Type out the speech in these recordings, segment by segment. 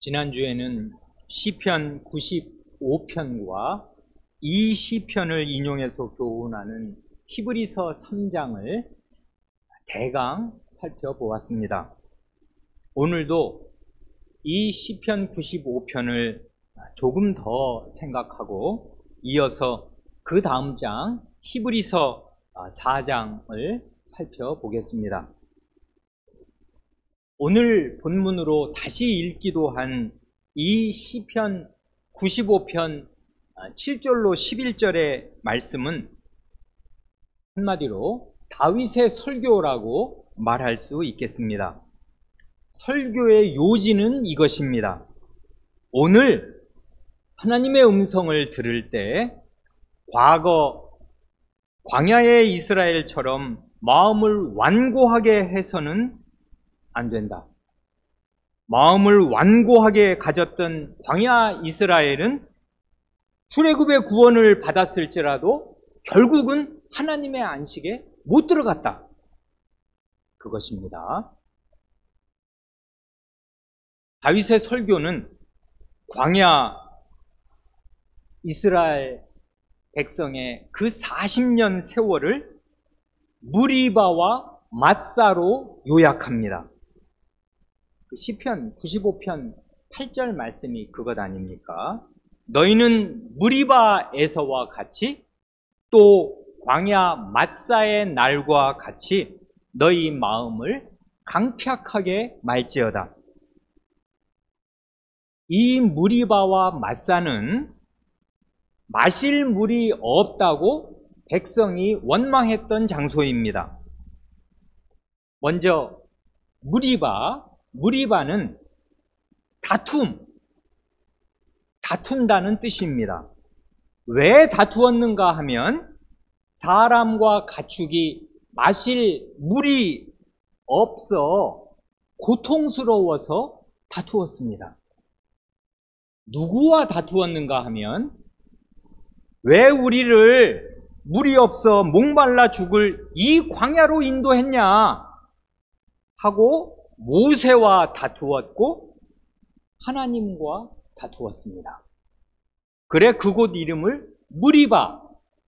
지난주에는 시편 95편과 이 시편을 인용해서 교훈하는 히브리서 3장을 대강 살펴보았습니다. 오늘도 이 시편 95편을 조금 더 생각하고 이어서 그 다음 장 히브리서 4장을 살펴보겠습니다. 오늘 본문으로 다시 읽기도 한 이 시편 95편 7절로 11절의 말씀은 한마디로 다윗의 설교라고 말할 수 있겠습니다. 설교의 요지는 이것입니다. 오늘 하나님의 음성을 들을 때 과거 광야의 이스라엘처럼 마음을 완고하게 해서는 안 된다. 마음을 완고하게 가졌던 광야 이스라엘은 출애굽의 구원을 받았을지라도 결국은 하나님의 안식에 못 들어갔다. 그것입니다. 다윗의 설교는 광야 이스라엘 백성의 그 40년 세월을 무리바와 마사로 요약합니다. 시편 95편 8절 말씀이 그것 아닙니까? 너희는 무리바에서와 같이 또 광야 마사의 날과 같이 너희 마음을 강팍하게 말지어다. 이 무리바와 마사는 마실 물이 없다고 백성이 원망했던 장소입니다. 먼저 무리바는 다툰다는 뜻입니다. 왜 다투었는가 하면 사람과 가축이 마실 물이 없어 고통스러워서 다투었습니다. 누구와 다투었는가 하면 왜 우리를 물이 없어 목말라 죽을 이 광야로 인도했냐 하고 모세와 다투었고 하나님과 다투었습니다. 그래 그곳 이름을 무리바,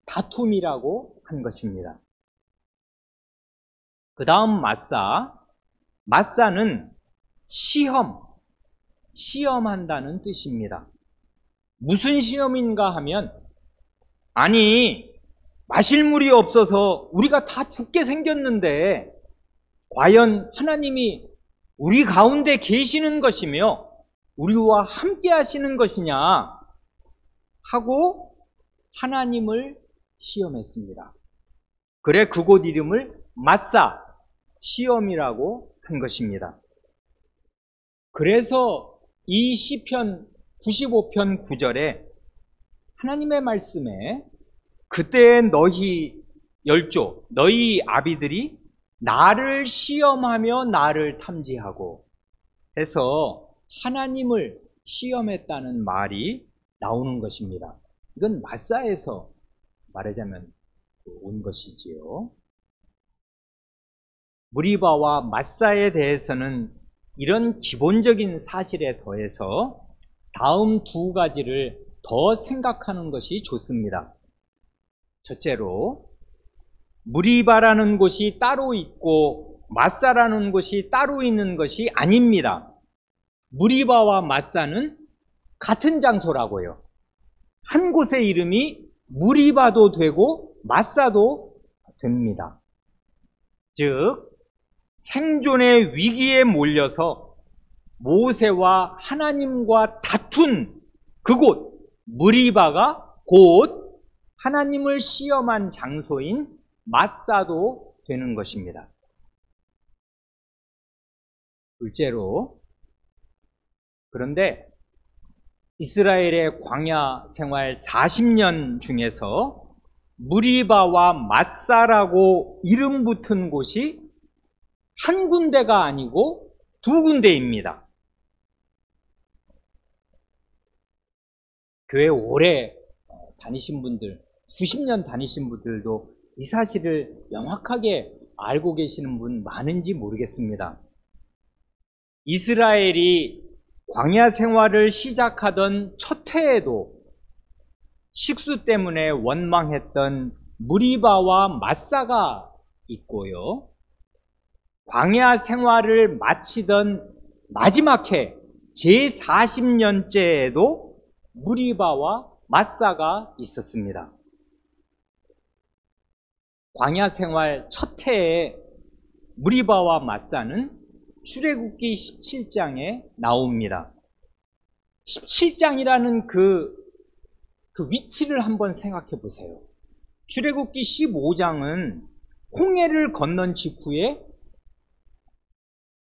다툼이라고 한 것입니다. 그 다음 마사는 시험한다는 뜻입니다. 무슨 시험인가 하면 아니 마실 물이 없어서 우리가 다 죽게 생겼는데 과연 하나님이 우리 가운데 계시는 것이며 우리와 함께 하시는 것이냐 하고 하나님을 시험했습니다. 그래 그곳 이름을 마사, 시험이라고 한 것입니다. 그래서 이 시편 95편 9절에 하나님의 말씀에 그때 너희 열조, 너희 아비들이 나를 시험하며 나를 탐지하고 해서 하나님을 시험했다는 말이 나오는 것입니다. 이건 마사에서 말하자면 온 것이지요. 무리바와 마사에 대해서는 이런 기본적인 사실에 더해서 다음 두 가지를 더 생각하는 것이 좋습니다. 첫째로 무리바라는 곳이 따로 있고 마사라는 곳이 따로 있는 것이 아닙니다. 무리바와 마사는 같은 장소라고요. 한 곳의 이름이 무리바도 되고 마사도 됩니다. 즉 생존의 위기에 몰려서 모세와 하나님과 다툰 그곳 무리바가 곧 하나님을 시험한 장소인 마사도 되는 것입니다. 둘째로 그런데 이스라엘의 광야 생활 40년 중에서 무리바와 마사라고 이름 붙은 곳이 한 군데가 아니고 두 군데입니다. 교회 오래 다니신 분들, 수십 년 다니신 분들도 이 사실을 명확하게 알고 계시는 분 많은지 모르겠습니다. 이스라엘이 광야 생활을 시작하던 첫 해에도 식수 때문에 원망했던 무리바와 마사가 있고요. 광야 생활을 마치던 마지막 해 제40년째에도 무리바와 마사가 있었습니다. 광야 생활 첫 해에 무리바와 마사는 출애굽기 17장에 나옵니다. 17장이라는 그 위치를 한번 생각해 보세요. 출애굽기 15장은 홍해를 건넌 직후에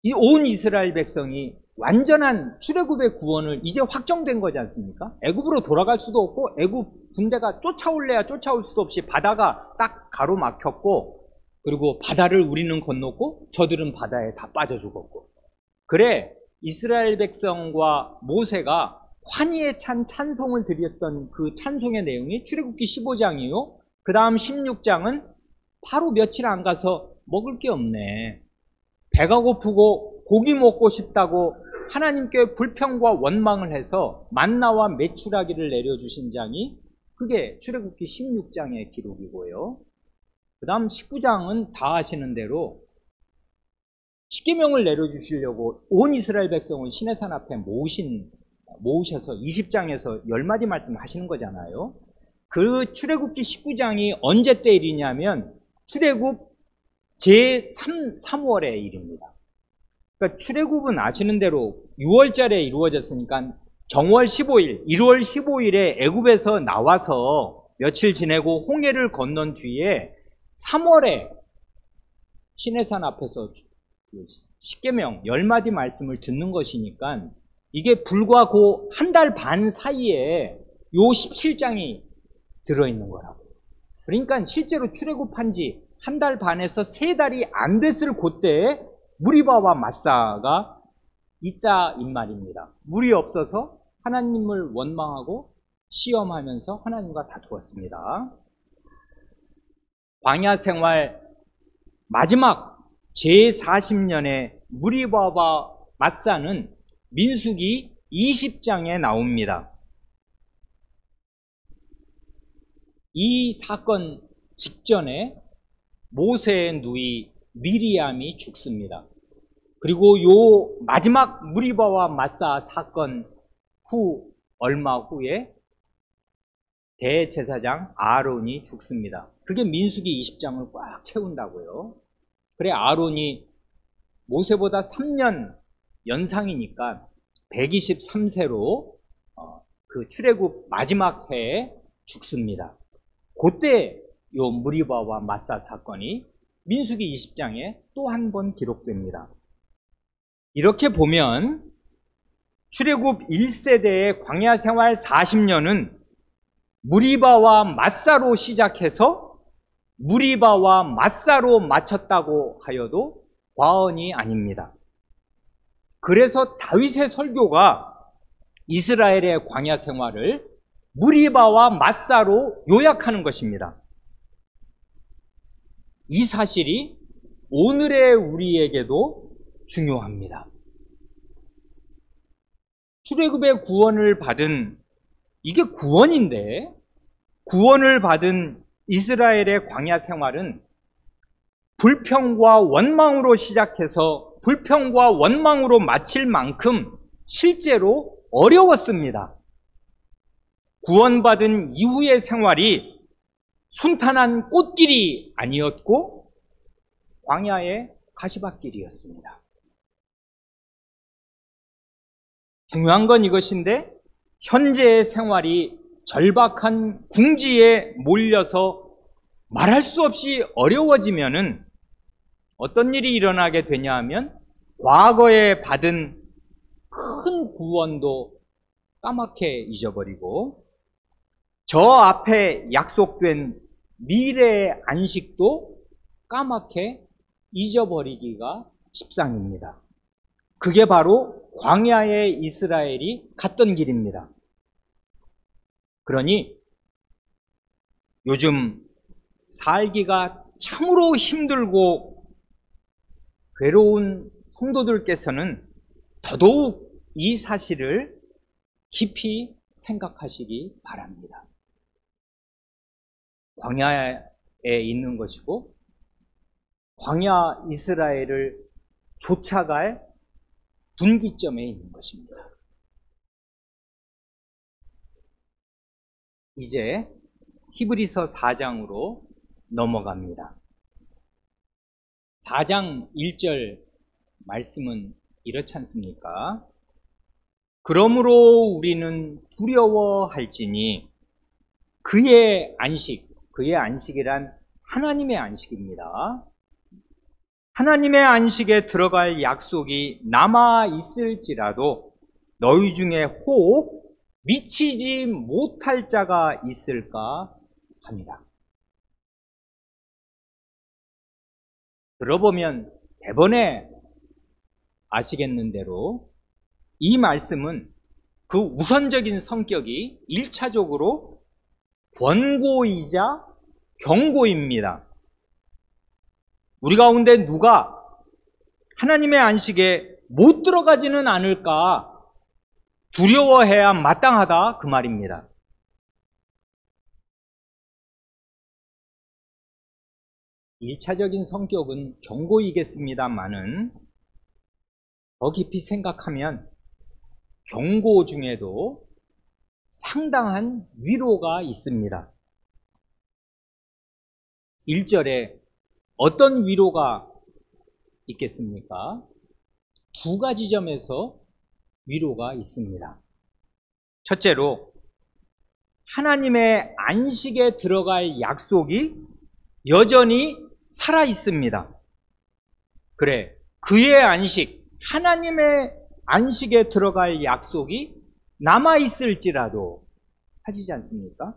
이 온 이스라엘 백성이 완전한 출애굽의 구원을 이제 확정된 거지 않습니까? 애굽으로 돌아갈 수도 없고 애굽 군대가 쫓아올래야 쫓아올 수도 없이 바다가 딱 가로막혔고, 그리고 바다를 우리는 건넜고 저들은 바다에 다 빠져 죽었고, 그래 이스라엘 백성과 모세가 환희에 찬 찬송을 드렸던 그 찬송의 내용이 출애굽기 15장이요. 그 다음 16장은 바로 며칠 안 가서 먹을 게 없네, 배가 고프고 고기 먹고 싶다고 하나님께 불평과 원망을 해서 만나와 메추라기를 내려주신 장이 그게 출애굽기 16장의 기록이고요. 그 다음 19장은 다 아시는 대로 십계명을 내려주시려고 온 이스라엘 백성을 시내산 앞에 모으셔서 20장에서 10마디 말씀하시는 거잖아요. 그 출애굽기 19장이 언제 때 일이냐면 출애굽 제3월의 일입니다. 그러니까 출애굽은 아시는 대로 6월달에 이루어졌으니까 정월 15일, 1월 15일에 애굽에서 나와서 며칠 지내고 홍해를 건넌 뒤에 3월에 시내산 앞에서 십계명 10마디 말씀을 듣는 것이니까 이게 불과 그 한 달 반 사이에 요 17장이 들어있는 거라고. 그러니까 실제로 출애굽한 지 한 달 반에서 3달이 안 됐을 그때에 무리바와 마사가 있다 이 말입니다. 물이 없어서 하나님을 원망하고 시험하면서 하나님과 다투었습니다. 광야 생활 마지막 제40년에 무리바와 마사는 민수기 20장에 나옵니다. 이 사건 직전에 모세의 누이 미리암이 죽습니다. 그리고 요 마지막 무리바와 마사 사건 후 얼마 후에 대제사장 아론이 죽습니다. 그게 민수기 20장을 꽉 채운다고요. 그래 아론이 모세보다 3년 연상이니까 123세로 그 출애굽 마지막 해에 죽습니다. 그때 요 무리바와 마사 사건이 민수기 20장에 또 한 번 기록됩니다. 이렇게 보면 출애굽 1세대의 광야 생활 40년은 무리바와 마사로 시작해서 무리바와 마사로 마쳤다고 하여도 과언이 아닙니다. 그래서 다윗의 설교가 이스라엘의 광야 생활을 무리바와 마사로 요약하는 것입니다. 이 사실이 오늘의 우리에게도 중요합니다. 출애굽의 구원을 받은, 이게 구원인데, 구원을 받은 이스라엘의 광야 생활은 불평과 원망으로 시작해서 불평과 원망으로 마칠 만큼 실제로 어려웠습니다. 구원받은 이후의 생활이 순탄한 꽃길이 아니었고 광야의 가시밭길이었습니다. 중요한 건 이것인데 현재의 생활이 절박한 궁지에 몰려서 말할 수 없이 어려워지면은 어떤 일이 일어나게 되냐 하면 과거에 받은 큰 구원도 까맣게 잊어버리고 저 앞에 약속된 미래의 안식도 까맣게 잊어버리기가 십상입니다. 그게 바로 광야의 이스라엘이 갔던 길입니다. 그러니 요즘 살기가 참으로 힘들고 괴로운 성도들께서는 더더욱 이 사실을 깊이 생각하시기 바랍니다. 광야에 있는 것이고 광야 이스라엘을 쫓아갈 분기점에 있는 것입니다. 이제 히브리서 4장으로 넘어갑니다. 4장 1절 말씀은 이렇지 않습니까? 그러므로 우리는 두려워할지니 그의 안식이란 하나님의 안식입니다. 하나님의 안식에 들어갈 약속이 남아 있을지라도 너희 중에 혹 미치지 못할 자가 있을까 합니다. 들어보면 대번에 아시겠는 대로 이 말씀은 그 우선적인 성격이 1차적으로 권고이자 경고입니다. 우리 가운데 누가 하나님의 안식에 못 들어가지는 않을까 두려워해야 마땅하다 그 말입니다. 일차적인 성격은 경고이겠습니다마는 더 깊이 생각하면 경고 중에도 상당한 위로가 있습니다. 1절에 어떤 위로가 있겠습니까? 두 가지 점에서 위로가 있습니다. 첫째로 하나님의 안식에 들어갈 약속이 여전히 살아 있습니다. 그래, 그의 안식, 하나님의 안식에 들어갈 약속이 남아 있을지라도 하시지 않습니까?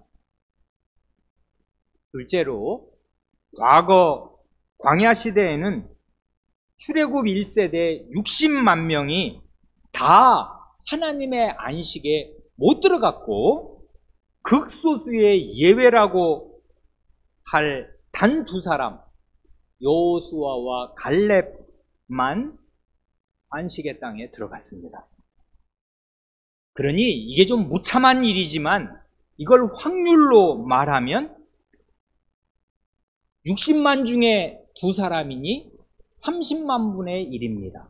둘째로 과거 광야 시대에는 출애굽 1세대 60만 명이 다 하나님의 안식에 못 들어갔고 극소수의 예외라고 할 단 두 사람 여호수아와 갈렙만 안식의 땅에 들어갔습니다. 그러니 이게 좀 무참한 일이지만 이걸 확률로 말하면 60만 중에 두 사람이니 30만 분의 1입니다.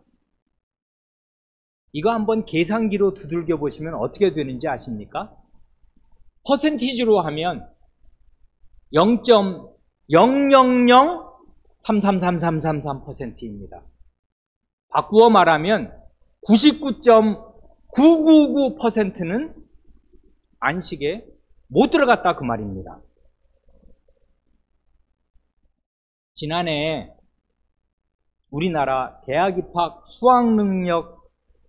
이거 한번 계산기로 두들겨 보시면 어떻게 되는지 아십니까? 퍼센티지로 하면 0.000333333%입니다. 바꾸어 말하면 99.999%는 안식에 못 들어갔다 그 말입니다. 지난해 우리나라 대학 입학 수학능력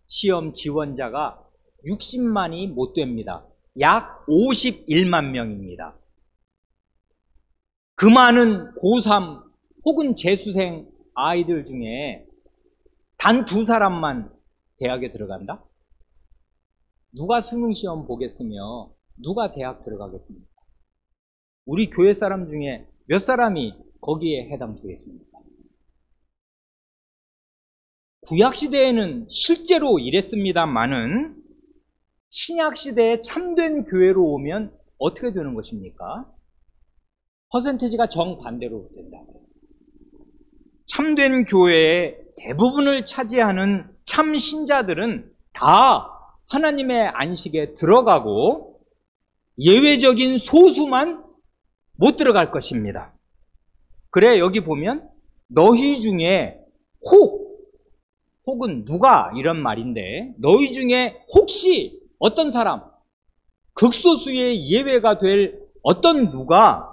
시험 지원자가 60만이 못 됩니다. 약 51만 명입니다. 그 많은 고3 혹은 재수생 아이들 중에 단 두 사람만 대학에 들어간다? 누가 수능시험 보겠으며 누가 대학 들어가겠습니까? 우리 교회 사람 중에 몇 사람이 거기에 해당되겠습니까? 구약시대에는 실제로 이랬습니다마는 신약시대에 참된 교회로 오면 어떻게 되는 것입니까? 퍼센티지가 정반대로 된다고요. 참된 교회의 대부분을 차지하는 참 신자들은 다 하나님의 안식에 들어가고 예외적인 소수만 못 들어갈 것입니다. 그래 여기 보면 너희 중에 혹은 누가 이런 말인데 너희 중에 혹시 어떤 사람 극소수의 예외가 될 어떤 누가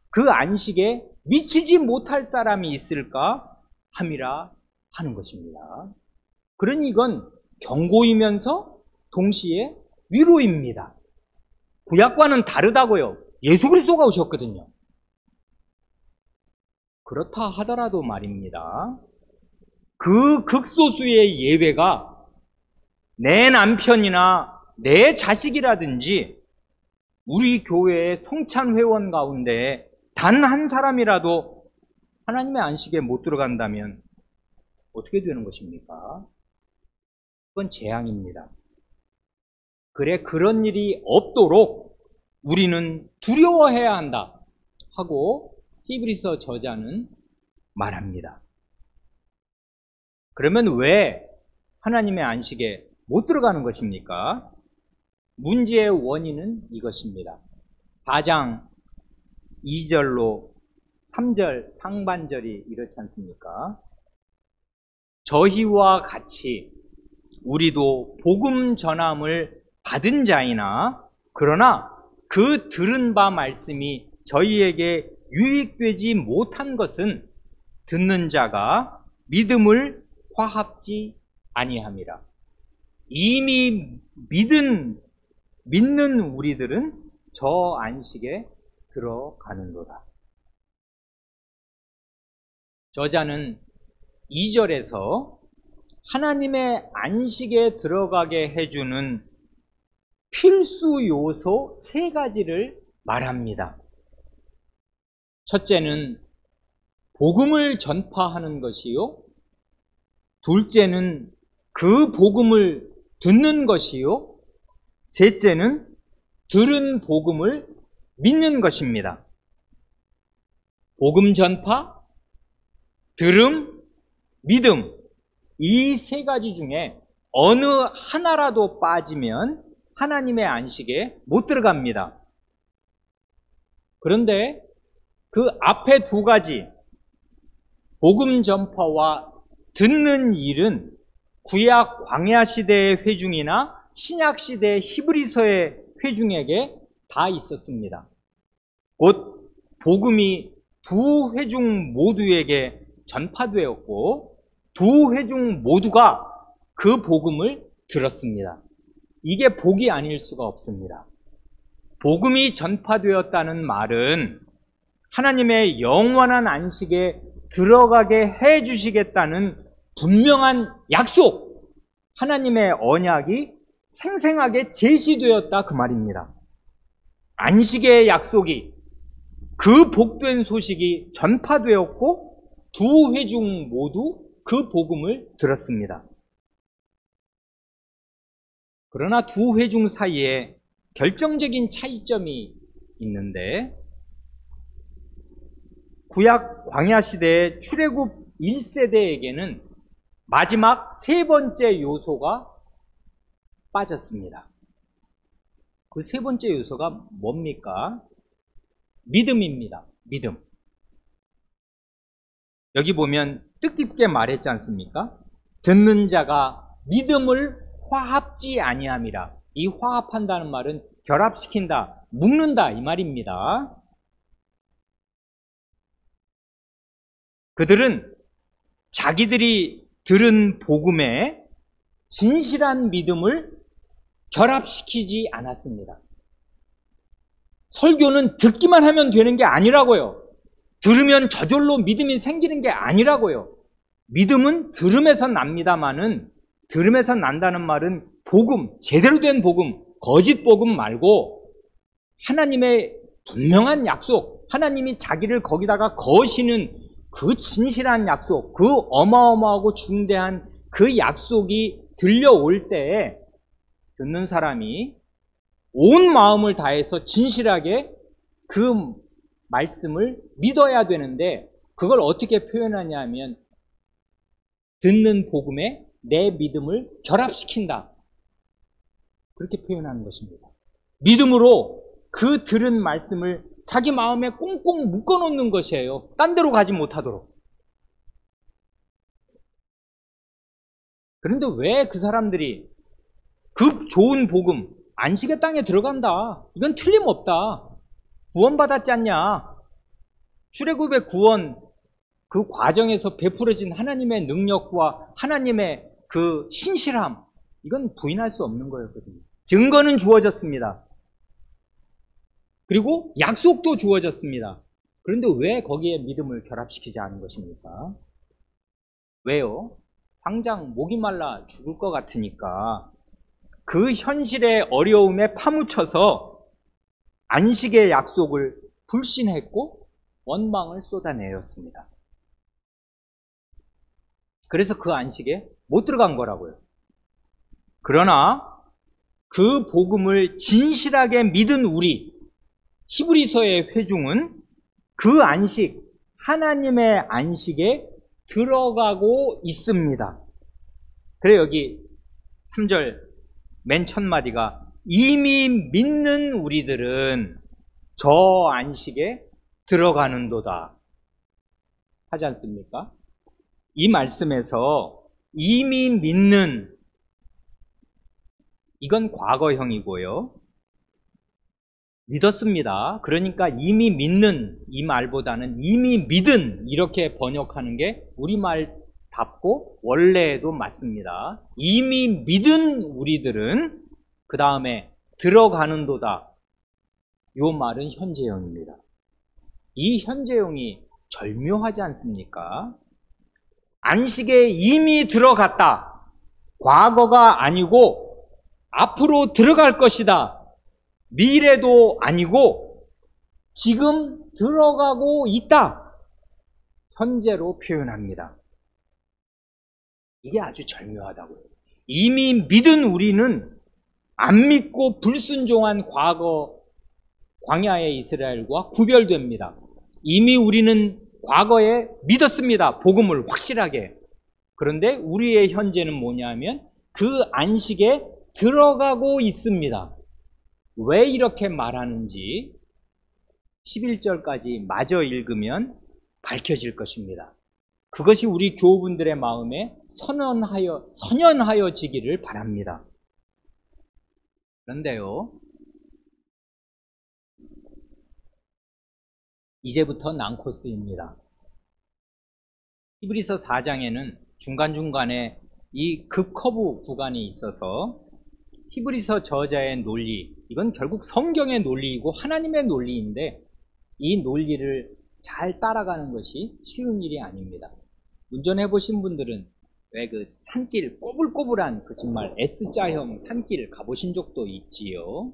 그 안식에 미치지 못할 사람이 있을까 함이라 하는 것입니다. 그러니 이건 경고이면서 동시에 위로입니다. 구약과는 다르다고요. 예수 그리스도가 오셨거든요. 그렇다 하더라도 말입니다. 그 극소수의 예외가 내 남편이나 내 자식이라든지 우리 교회의 성찬 회원 가운데 단 한 사람이라도 하나님의 안식에 못 들어간다면 어떻게 되는 것입니까? 그건 재앙입니다. 그래, 그런 일이 없도록 우리는 두려워해야 한다 하고 히브리서 저자는 말합니다. 그러면 왜 하나님의 안식에 못 들어가는 것입니까? 문제의 원인은 이것입니다. 4장 2절로 3절 상반절이 이렇지 않습니까? 저희와 같이 우리도 복음 전함을 받은 자이나 그러나 그 들은 바 말씀이 저희에게 유익되지 못한 것은 듣는 자가 믿음을 화합지 아니함이라. 이미 믿는 우리들은 저 안식에 들어가는도다. 저자는 2절에서 하나님의 안식에 들어가게 해주는 필수 요소 3가지를 말합니다. 첫째는 복음을 전파하는 것이요. 둘째는 그 복음을 듣는 것이요. 셋째는 들은 복음을 믿는 것입니다. 복음 전파, 들음, 믿음, 이 3가지 중에 어느 하나라도 빠지면 하나님의 안식에 못 들어갑니다. 그런데 그 앞에 2가지, 복음 전파와 듣는 일은 구약 광야 시대의 회중이나 신약 시대의 히브리서의 회중에게 다 있었습니다. 곧 복음이 2 회중 모두에게 전파되었고 2 회중 모두가 그 복음을 들었습니다. 이게 복이 아닐 수가 없습니다. 복음이 전파되었다는 말은 하나님의 영원한 안식에 들어가게 해주시겠다는 분명한 약속, 하나님의 언약이 생생하게 제시되었다 그 말입니다. 안식의 약속이, 그 복된 소식이 전파되었고 2 회중 모두 그 복음을 들었습니다. 그러나 2 회중 사이에 결정적인 차이점이 있는데, 구약 광야 시대의 출애굽 1세대에게는 마지막 3번째 요소가 빠졌습니다. 그 3번째 요소가 뭡니까? 믿음입니다. 믿음. 여기 보면 뜻깊게 말했지 않습니까? 듣는 자가 믿음을 화합지 아니함이라. 이 화합한다는 말은 결합시킨다, 묶는다 이 말입니다. 그들은 자기들이 들은 복음에 진실한 믿음을 결합시키지 않았습니다. 설교는 듣기만 하면 되는 게 아니라고요. 들으면 저절로 믿음이 생기는 게 아니라고요. 믿음은 들음에서 납니다마는, 들음에서 난다는 말은 복음, 제대로 된 복음, 거짓 복음 말고 하나님의 분명한 약속, 하나님이 자기를 거기다가 거시는 그 진실한 약속, 그 어마어마하고 중대한 그 약속이 들려올 때에 듣는 사람이 온 마음을 다해서 진실하게 그 말씀을 믿어야 되는데, 그걸 어떻게 표현하냐 하면 듣는 복음에 내 믿음을 결합시킨다, 그렇게 표현하는 것입니다. 믿음으로 그 들은 말씀을 자기 마음에 꽁꽁 묶어놓는 것이에요. 딴 데로 가지 못하도록. 그런데 왜 그 사람들이 그 좋은 복음, 안식의 땅에 들어간다, 이건 틀림없다, 구원받았지 않냐, 출애굽의 구원 그 과정에서 베풀어진 하나님의 능력과 하나님의 그 신실함, 이건 부인할 수 없는 거였거든요. 증거는 주어졌습니다. 그리고 약속도 주어졌습니다. 그런데 왜 거기에 믿음을 결합시키지 않은 것입니까? 왜요? 당장 목이 말라 죽을 것 같으니까 그 현실의 어려움에 파묻혀서 안식의 약속을 불신했고 원망을 쏟아내었습니다. 그래서 그 안식에 못 들어간 거라고요. 그러나 그 복음을 진실하게 믿은 우리 히브리서의 회중은 그 안식, 하나님의 안식에 들어가고 있습니다. 그래 여기 3절 맨 첫 마디가 이미 믿는 우리들은 저 안식에 들어가는도다 하지 않습니까? 이 말씀에서 이미 믿는, 이건 과거형이고요. 믿었습니다. 그러니까 이미 믿는 이 말보다는 이미 믿은 이렇게 번역하는 게 우리말답고 원래에도 맞습니다. 이미 믿은 우리들은 그 다음에 들어가는도다. 이 말은 현재형입니다. 이 현재형이 절묘하지 않습니까? 안식에 이미 들어갔다. 과거가 아니고 앞으로 들어갈 것이다. 미래도 아니고 지금 들어가고 있다. 현재로 표현합니다. 이게 아주 절묘하다고요. 이미 믿은 우리는 안 믿고 불순종한 과거 광야의 이스라엘과 구별됩니다. 이미 우리는 과거에 믿었습니다. 복음을 확실하게. 그런데 우리의 현재는 뭐냐면 그 안식에 들어가고 있습니다. 왜 이렇게 말하는지 11절까지 마저 읽으면 밝혀질 것입니다. 그것이 우리 교우분들의 마음에 선연하여지기를 바랍니다. 그런데요, 이제부터 난코스입니다. 히브리서 4장에는 중간중간에 이 급커브 구간이 있어서 히브리서 저자의 논리, 이건 결국 성경의 논리이고 하나님의 논리인데 이 논리를 잘 따라가는 것이 쉬운 일이 아닙니다. 운전해 보신 분들은 왜 그 산길 꼬불꼬불한 그 정말 S자형 산길 가보신 적도 있지요.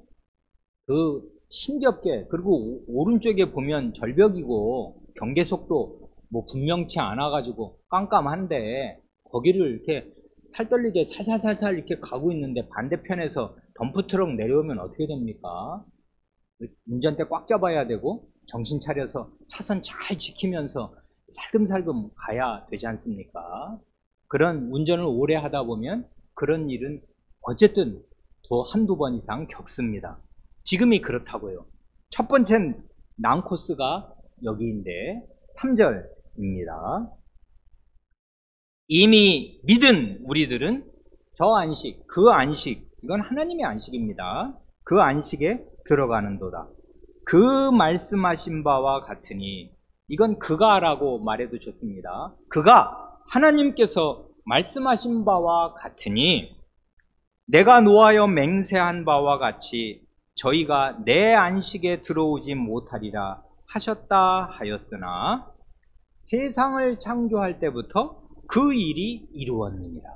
그 힘겹게, 그리고 오른쪽에 보면 절벽이고 경계속도 뭐 분명치 않아가지고 깜깜한데 거기를 이렇게 살떨리게 살살살살 이렇게 가고 있는데 반대편에서 덤프트럭 내려오면 어떻게 됩니까? 운전대 꽉 잡아야 되고 정신 차려서 차선 잘 지키면서 살금살금 가야 되지 않습니까? 그런 운전을 오래 하다 보면 그런 일은 어쨌든 더 한두 번 이상 겪습니다. 지금이 그렇다고요. 첫 번째 난코스가 여기인데 3절입니다. 이미 믿은 우리들은 저 안식, 그 안식, 이건 하나님의 안식입니다. 그 안식에 들어가는도다. 그 말씀하신 바와 같으니, 이건 그가라고 말해도 좋습니다. 그가 하나님께서 말씀하신 바와 같으니 내가 노하여 맹세한 바와 같이 저희가 내 안식에 들어오지 못하리라 하셨다 하였으나 세상을 창조할 때부터 그 일이 이루었느니라.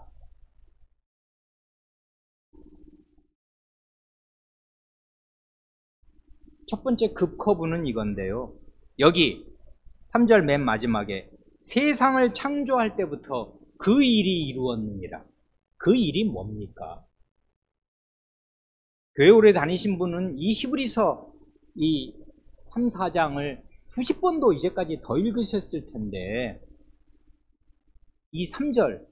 첫 번째 급커브는 이건데요. 여기 3절 맨 마지막에 세상을 창조할 때부터 그 일이 이루었느니라. 그 일이 뭡니까? 교회 오래 다니신 분은 이 히브리서 이 3, 4장을 수십 번도 이제까지 더 읽으셨을 텐데 이 3절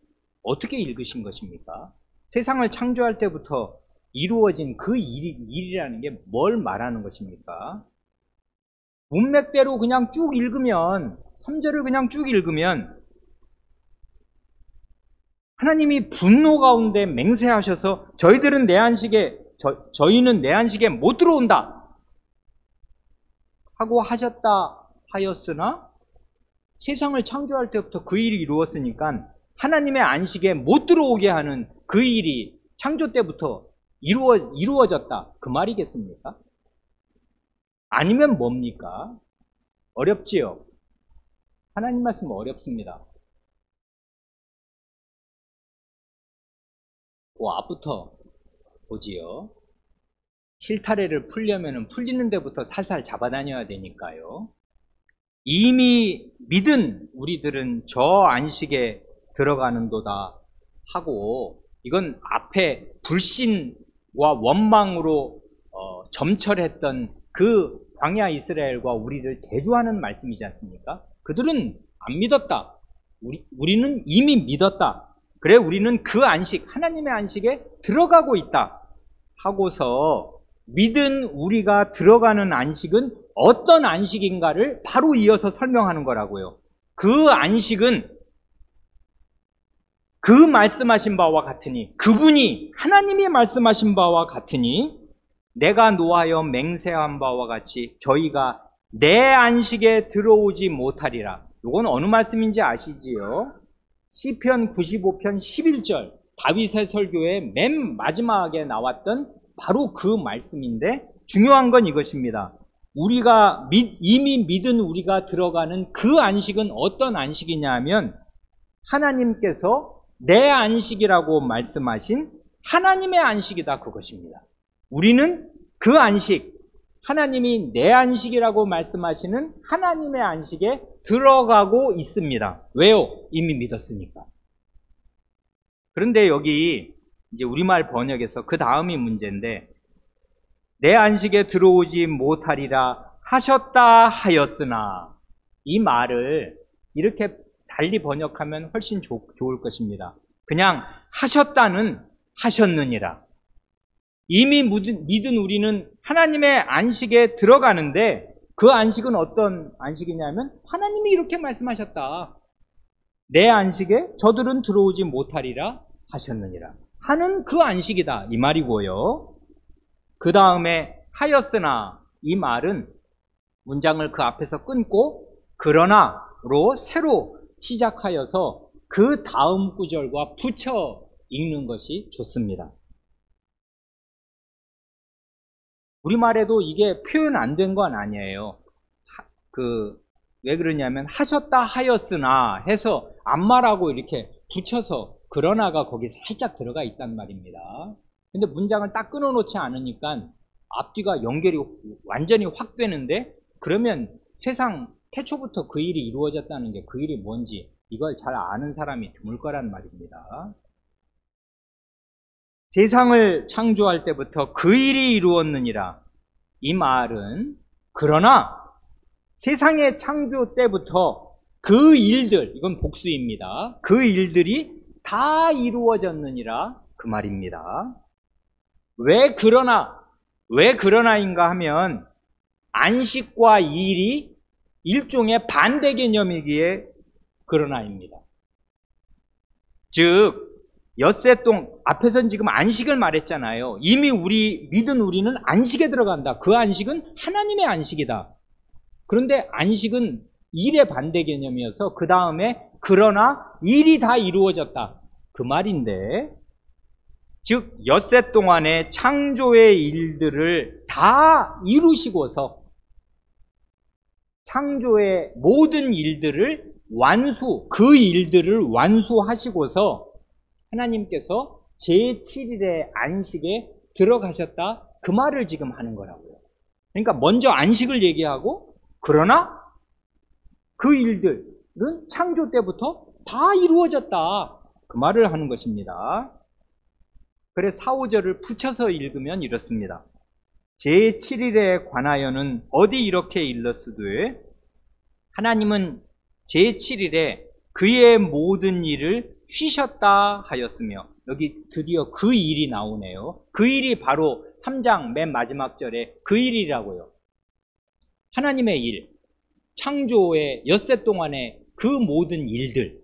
어떻게 읽으신 것입니까? 세상을 창조할 때부터 이루어진 그 일이라는 게 뭘 말하는 것입니까? 문맥대로 그냥 쭉 읽으면 3절을 그냥 쭉 읽으면 하나님이 분노 가운데 맹세하셔서 저희는 내 안식에 못 들어온다 하고 하셨다 하였으나 세상을 창조할 때부터 그 일이 이루었으니까 하나님의 안식에 못 들어오게 하는 그 일이 창조 때부터 이루어졌다, 그 말이겠습니까? 아니면 뭡니까? 어렵지요? 하나님 말씀은 어렵습니다. 그 앞부터 보지요. 실타래를 풀려면 풀리는 데부터 살살 잡아다녀야 되니까요. 이미 믿은 우리들은 저 안식에 들어가는도다 하고, 이건 앞에 불신과 원망으로 점철했던 그 광야 이스라엘과 우리를 대조하는 말씀이지 않습니까? 그들은 안 믿었다. 우리는 이미 믿었다. 그래, 우리는 그 안식, 하나님의 안식에 들어가고 있다 하고서 믿은 우리가 들어가는 안식은 어떤 안식인가를 바로 이어서 설명하는 거라고요. 그 안식은 그 말씀하신 바와 같으니, 그분이 하나님이 말씀하신 바와 같으니 내가 노하여 맹세한 바와 같이 저희가 내 안식에 들어오지 못하리라. 이건 어느 말씀인지 아시지요? 시편 95편 11절 다윗의 설교의 맨 마지막에 나왔던 바로 그 말씀인데, 중요한 건 이것입니다. 우리가 이미 믿은 우리가 들어가는 그 안식은 어떤 안식이냐 하면 하나님께서 내 안식이라고 말씀하신 하나님의 안식이다, 그것입니다. 우리는 그 안식, 하나님이 내 안식이라고 말씀하시는 하나님의 안식에 들어가고 있습니다. 왜요? 이미 믿었으니까. 그런데 여기 이제 우리말 번역에서 그 다음이 문제인데, 내 안식에 들어오지 못하리라 하셨다 하였으나, 이 말을 이렇게 달리 번역하면 훨씬 좋을 것입니다. 그냥 하셨다는 하셨느니라. 이미 믿은 우리는 하나님의 안식에 들어가는데, 그 안식은 어떤 안식이냐면 하나님이 이렇게 말씀하셨다. 내 안식에 저들은 들어오지 못하리라 하셨느니라 하는 그 안식이다, 이 말이고요. 그 다음에 하였으나, 이 말은 문장을 그 앞에서 끊고 그러나로 새로 시작하여서 그 다음 구절과 붙여 읽는 것이 좋습니다. 우리말에도 이게 표현 안 된 건 아니에요. 왜 그러냐면 하셨다 하였으나 해서 앞말하고 이렇게 붙여서 그러나가 거기 살짝 들어가 있단 말입니다. 근데 문장을 딱 끊어놓지 않으니까 앞뒤가 연결이 완전히 확 되는데, 그러면 세상 태초부터 그 일이 이루어졌다는 게 그 일이 뭔지 이걸 잘 아는 사람이 드물 거란 말입니다. 세상을 창조할 때부터 그 일이 이루었느니라. 이 말은 그러나 세상의 창조 때부터 그 일들, 이건 복수입니다. 그 일들이 다 이루어졌느니라, 그 말입니다. 왜 그러나인가 하면 안식과 일이 일종의 반대 개념이기에 그러나입니다. 즉 앞에서는 지금 안식을 말했잖아요. 이미 믿은 우리는 안식에 들어간다. 그 안식은 하나님의 안식이다. 그런데 안식은 일의 반대 개념이어서 그 다음에 그러나 일이 다 이루어졌다, 그 말인데, 즉 엿새 동안의 창조의 일들을 다 이루시고서 창조의 모든 일들을 그 일들을 완수하시고서 하나님께서 제7일의 안식에 들어가셨다, 그 말을 지금 하는 거라고요. 그러니까 먼저 안식을 얘기하고, 그러나 그 일들은 창조 때부터 다 이루어졌다, 그 말을 하는 것입니다. 그래 4, 5절을 붙여서 읽으면 이렇습니다. 제7일에 관하여는 어디 이렇게 일렀으되 하나님은 제7일에 그의 모든 일을 쉬셨다 하였으며, 여기 드디어 그 일이 나오네요. 그 일이 바로 3장 맨 마지막 절에 그 일이라고요. 하나님의 일, 창조의 엿새 동안의 그 모든 일들,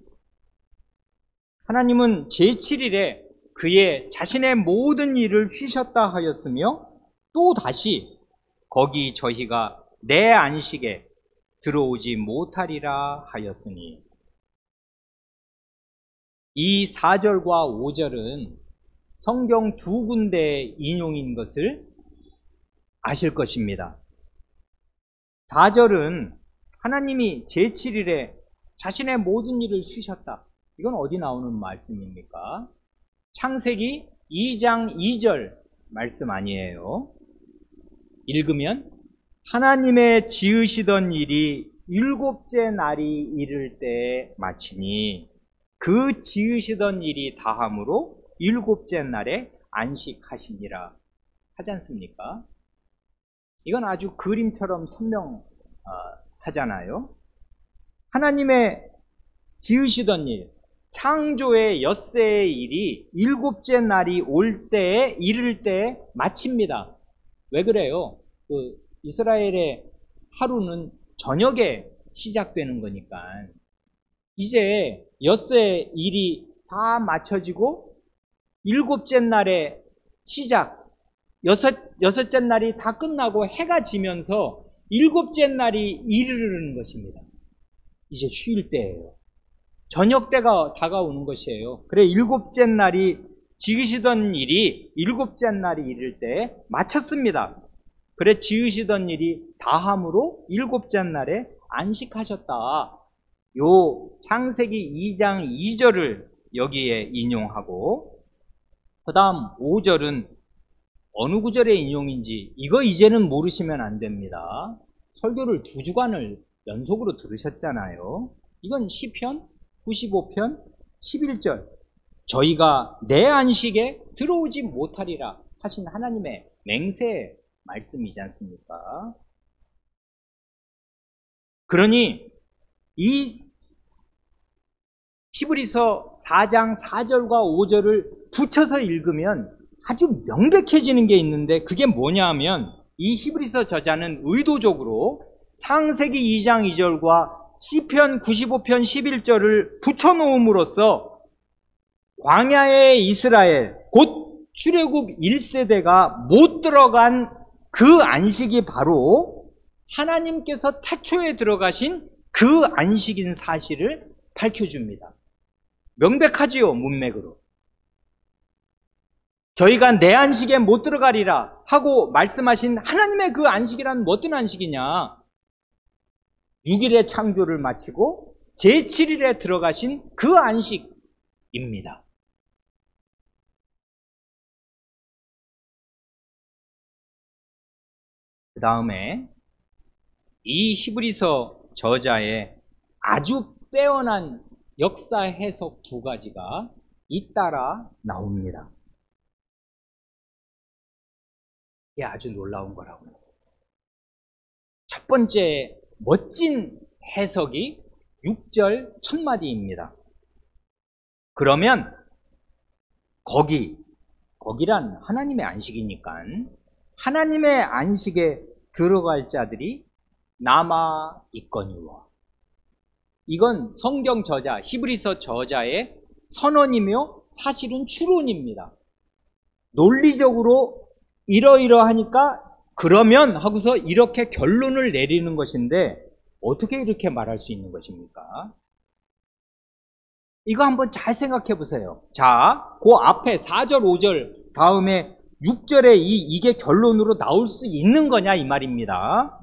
하나님은 제7일에 그의 자신의 모든 일을 쉬셨다 하였으며, 또 다시 거기 저희가 내 안식에 들어오지 못하리라 하였으니, 이 4절과 5절은 성경 두 군데의 인용인 것을 아실 것입니다. 4절은 하나님이 제7일에 자신의 모든 일을 쉬셨다. 이건 어디 나오는 말씀입니까? 창세기 2장 2절 말씀 아니에요. 읽으면 하나님의 지으시던 일이 일곱째 날이 이를 때에 마치니 그 지으시던 일이 다함으로 일곱째 날에 안식하시니라 하지 않습니까? 이건 아주 그림처럼 선명하잖아요. 하나님의 지으시던 일, 창조의 엿새의 일이 일곱째 날이 올 때에 이를 때에 마칩니다. 왜 그래요? 이스라엘의 하루는 저녁에 시작되는 거니까. 이제 엿새 일이 다 마쳐지고 일곱째 날에 시작, 여섯째 날이 다 끝나고 해가 지면서 일곱째 날이 이르는 것입니다. 이제 쉴 때예요. 저녁 때가 다가오는 것이에요. 그래, 일곱째 날이 지으시던 일이 일곱째 날이 이를 때 마쳤습니다. 그래, 지으시던 일이 다함으로 일곱째 날에 안식하셨다. 요 창세기 2장 2절을 여기에 인용하고, 그 다음 5절은 어느 구절의 인용인지 이거 이제는 모르시면 안 됩니다. 설교를 2주간을 연속으로 들으셨잖아요. 이건 시편 95편 11절, 저희가 내 안식에 들어오지 못하리라 하신 하나님의 맹세의 말씀이지 않습니까? 그러니 이 히브리서 4장 4절과 5절을 붙여서 읽으면 아주 명백해지는 게 있는데, 그게 뭐냐 하면 이 히브리서 저자는 의도적으로 창세기 2장 2절과 시편 95편 11절을 붙여놓음으로써 광야의 이스라엘, 곧 출애굽 1세대가 못 들어간 그 안식이 바로 하나님께서 태초에 들어가신 그 안식인 사실을 밝혀줍니다. 명백하지요, 문맥으로. 저희가 내 안식에 못 들어가리라 하고 말씀하신 하나님의 그 안식이란 어떤 안식이냐? 6일의 창조를 마치고 제7일에 들어가신 그 안식입니다. 그 다음에 이 히브리서 저자의 아주 빼어난 역사 해석 2가지가 잇따라 나옵니다. 이게 아주 놀라운 거라고요. 첫 번째 멋진 해석이 6절 첫마디입니다. 그러면 거기란 하나님의 안식이니까 하나님의 안식에 들어갈 자들이 남아 있거니와. 이건 성경 저자, 히브리서 저자의 선언이며 사실은 추론입니다. 논리적으로 이러이러하니까 그러면 하고서 이렇게 결론을 내리는 것인데, 어떻게 이렇게 말할 수 있는 것입니까? 이거 한번 잘 생각해 보세요. 자, 그 앞에 4절, 5절 다음에 6절에 이게 결론으로 나올 수 있는 거냐 이 말입니다.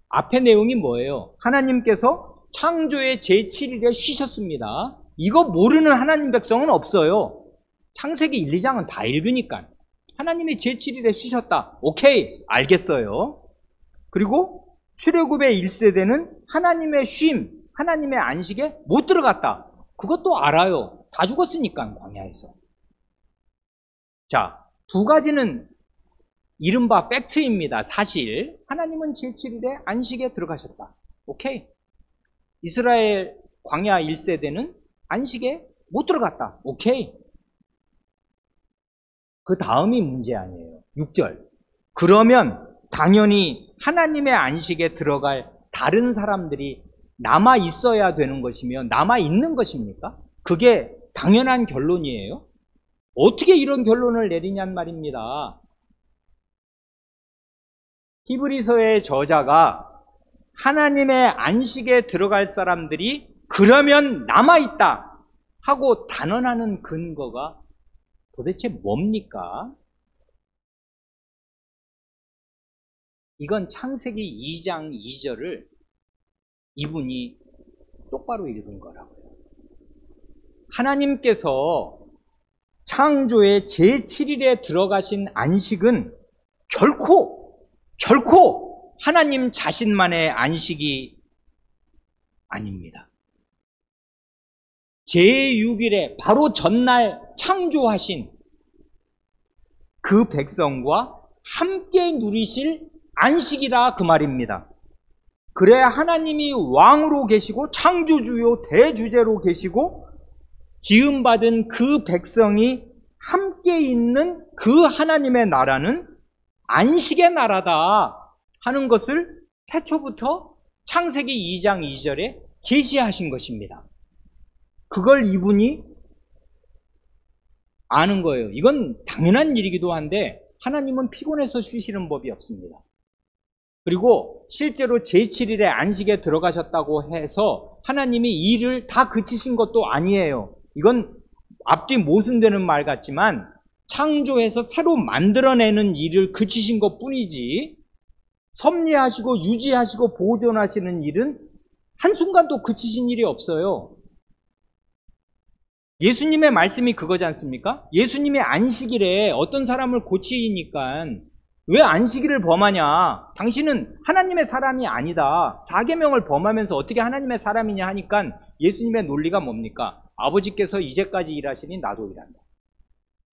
앞에 내용이 뭐예요? 하나님께서 창조의 제7일에 쉬셨습니다. 이거 모르는 하나님 백성은 없어요. 창세기 1, 2장은 다 읽으니까. 하나님이 제7일에 쉬셨다. 오케이, 알겠어요. 그리고 출애굽의 1세대는 하나님의 쉼, 하나님의 안식에 못 들어갔다. 그것도 알아요. 다 죽었으니까, 광야에서. 자, 2가지는 이른바 팩트입니다. 사실 하나님은 제7일에 안식에 들어가셨다. 오케이. 이스라엘 광야 1세대는 안식에 못 들어갔다. 오케이. 그 다음이 문제 아니에요. 6절. 그러면 당연히 하나님의 안식에 들어갈 다른 사람들이 남아 있어야 되는 것이며 남아 있는 것입니까? 그게 당연한 결론이에요. 어떻게 이런 결론을 내리냔 말입니다. 히브리서의 저자가 하나님의 안식에 들어갈 사람들이 그러면 남아있다 하고 단언하는 근거가 도대체 뭡니까? 이건 창세기 2장 2절을 이분이 똑바로 읽은 거라고요. 하나님께서 창조의 제7일에 들어가신 안식은 결코 하나님 자신만의 안식이 아닙니다. 제6일에 바로 전날 창조하신 그 백성과 함께 누리실 안식이라 그 말입니다. 그래야 하나님이 왕으로 계시고 창조주요 대주제로 계시고 지음받은 그 백성이 함께 있는 그 하나님의 나라는 안식의 나라다 하는 것을 태초부터 창세기 2장 2절에 계시하신 것입니다. 그걸 이분이 아는 거예요. 이건 당연한 일이기도 한데 하나님은 피곤해서 쉬시는 법이 없습니다. 그리고 실제로 제7일에 안식에 들어가셨다고 해서 하나님이 일을 다 그치신 것도 아니에요. 이건 앞뒤 모순되는 말 같지만 창조해서 새로 만들어내는 일을 그치신 것 뿐이지 섭리하시고 유지하시고 보존하시는 일은 한순간도 그치신 일이 없어요. 예수님의 말씀이 그거지 않습니까? 예수님이 안식일에 어떤 사람을 고치니까 왜 안식일을 범하냐? 당신은 하나님의 사람이 아니다. 4계명을 범하면서 어떻게 하나님의 사람이냐 하니까 예수님의 논리가 뭡니까? 아버지께서 이제까지 일하시니 나도 일한다.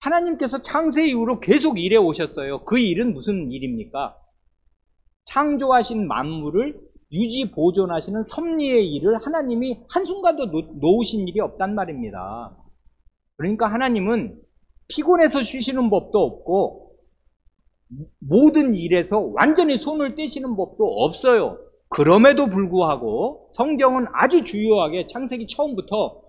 하나님께서 창세 이후로 계속 일해 오셨어요. 그 일은 무슨 일입니까? 창조하신 만물을 유지 보존하시는 섭리의 일을 하나님이 한순간도 놓으신 일이 없단 말입니다. 그러니까 하나님은 피곤해서 쉬시는 법도 없고 모든 일에서 완전히 손을 떼시는 법도 없어요. 그럼에도 불구하고 성경은 아주 주요하게 창세기 처음부터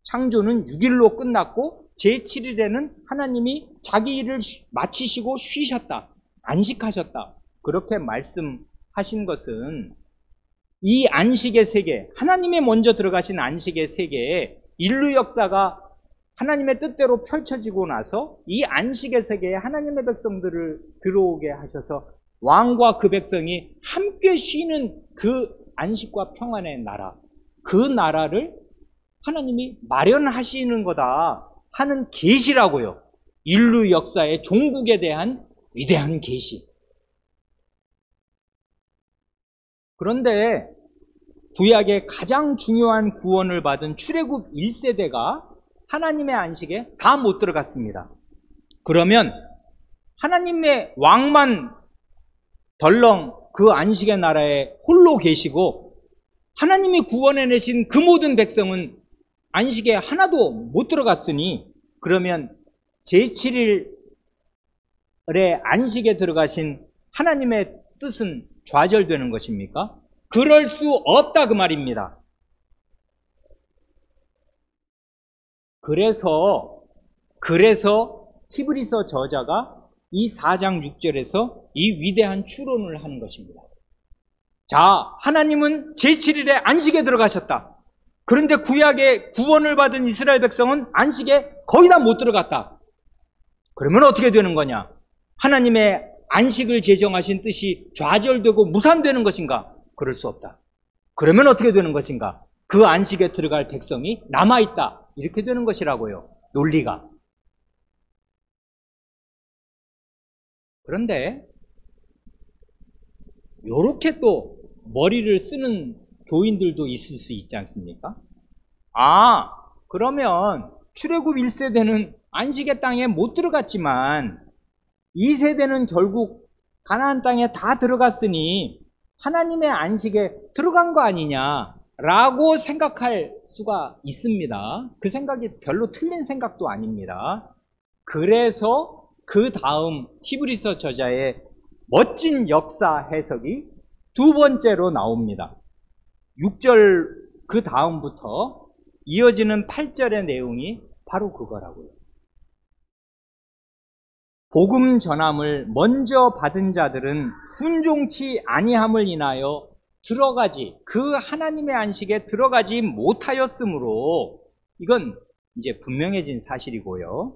창조는 6일로 끝났고 제7일에는 하나님이 자기 일을 마치시고 쉬셨다. 안식하셨다. 그렇게 말씀하신 것은 이 안식의 세계, 하나님이 먼저 들어가신 안식의 세계에 인류 역사가 하나님의 뜻대로 펼쳐지고 나서 이 안식의 세계에 하나님의 백성들을 들어오게 하셔서 왕과 그 백성이 함께 쉬는 그 안식과 평안의 나라, 그 나라를 하나님이 마련하시는 거다 하는 계시라고요. 인류 역사의 종국에 대한 위대한 계시. 그런데 구약의 가장 중요한 구원을 받은 출애굽 1세대가 하나님의 안식에 다 못 들어갔습니다. 그러면 하나님의 왕만 덜렁 그 안식의 나라에 홀로 계시고 하나님이 구원해내신 그 모든 백성은 안식에 하나도 못 들어갔으니 그러면 제7일에 안식에 들어가신 하나님의 뜻은 좌절되는 것입니까? 그럴 수 없다 그 말입니다. 그래서 히브리서 저자가 이 4장 6절에서 이 위대한 추론을 하는 것입니다. 자, 하나님은 제7일에 안식에 들어가셨다. 그런데 구약의 구원을 받은 이스라엘 백성은 안식에 거의 다 못 들어갔다. 그러면 어떻게 되는 거냐? 하나님의 안식을 제정하신 뜻이 좌절되고 무산되는 것인가? 그럴 수 없다. 그러면 어떻게 되는 것인가? 그 안식에 들어갈 백성이 남아있다. 이렇게 되는 것이라고요. 논리가. 그런데 요렇게 또 머리를 쓰는 교인들도 있을 수 있지 않습니까? 아, 그러면 출애굽 1세대는 안식의 땅에 못 들어갔지만 2세대는 결국 가나안 땅에 다 들어갔으니 하나님의 안식에 들어간 거 아니냐라고 생각할 수가 있습니다. 그 생각이 별로 틀린 생각도 아닙니다. 그래서 그 다음 히브리서 저자의 멋진 역사 해석이 두 번째로 나옵니다. 6절 그 다음부터 이어지는 8절의 내용이 바로 그거라고요. 복음 전함을 먼저 받은 자들은 순종치 아니함을 인하여 그 하나님의 안식에 들어가지 못하였으므로 이건 이제 분명해진 사실이고요.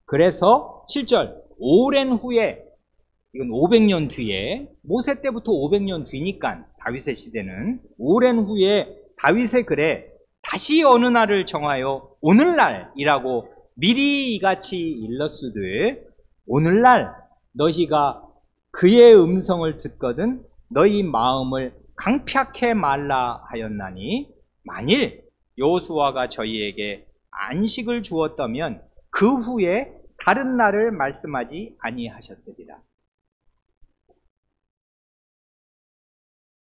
그래서 7절 오랜 후에 이건 500년 뒤에 모세 때부터 500년 뒤니까 다윗의 시대는 오랜 후에 다윗의 글에 다시 어느 날을 정하여 오늘날이라고 미리 이같이 일렀으되 오늘날 너희가 그의 음성을 듣거든 너희 마음을 강팍해 말라 하였나니 만일 여호수아가 저희에게 안식을 주었다면 그 후에 다른 날을 말씀하지 아니하셨으리라.